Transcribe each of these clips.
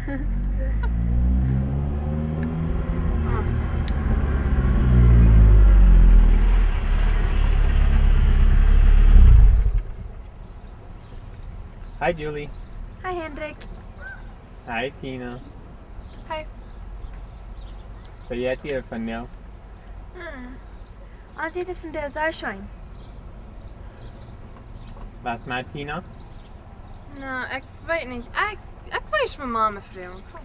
Hi Julie. Hi Hendrik. Hi Tina. Hej. Hvad er det for nu? Wat is dit van de sunshine? Was met Tina? Nou, ik weet niet. Ik weet mijn mama vreemd. Kom.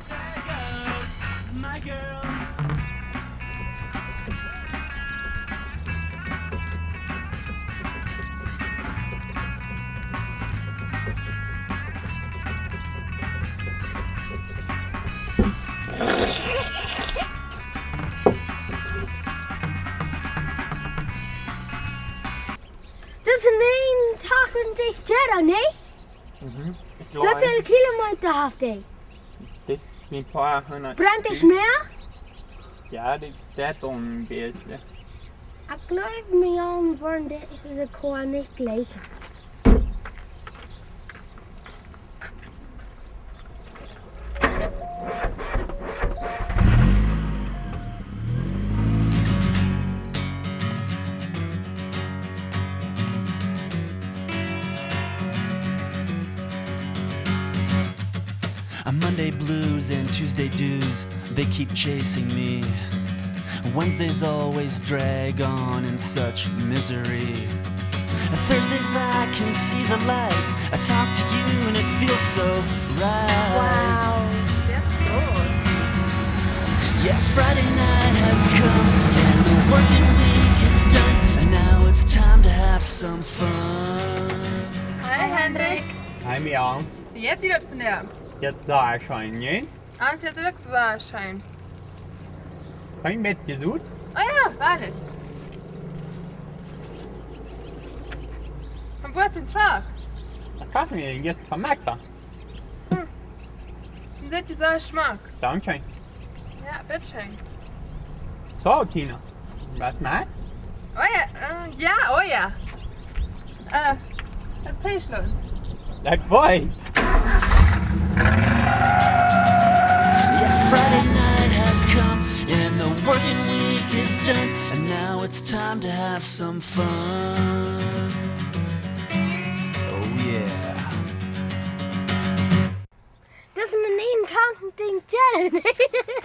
There goes my girl. Dat is een 81 Jetta, nee? Hoeveel kilometer heeft hij? Det er et par hundrede. Brandt is meer? Ja, det er toch een beetje. Ik geloof me aan worden deze koor niet gleich. Monday blues and Tuesday dues, they keep chasing me. Wednesdays always drag on in such misery. Thursdays I can see the light. I talk to you and it feels so right. Wow, That's good. Yeah, Friday night has come and the working week is done, and now it's time to have some fun. Hi Hendrik. Hi Mian. Wie heet u dat vandaan? Jeg tager schon igen. Hans heet er ook sunshine. Kein mitgesucht. Oh ja, wahrlich. Und wo ist den Truck? Dat kan je just van Maxa. Dann seht ihr so einen Schmack. Dankeschön. Ja, bitteschön. So Tina. Was met? Oh ja, ja, oh ja. Het theeschloen. Dat boy. Yeah, Friday night has come and the working week is done, and now it's time to have some fun. Oh yeah. dat is een 81 Jetta, nee?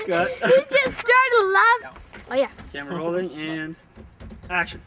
Good. He just started laughing. Oh yeah. Camera rolling and action.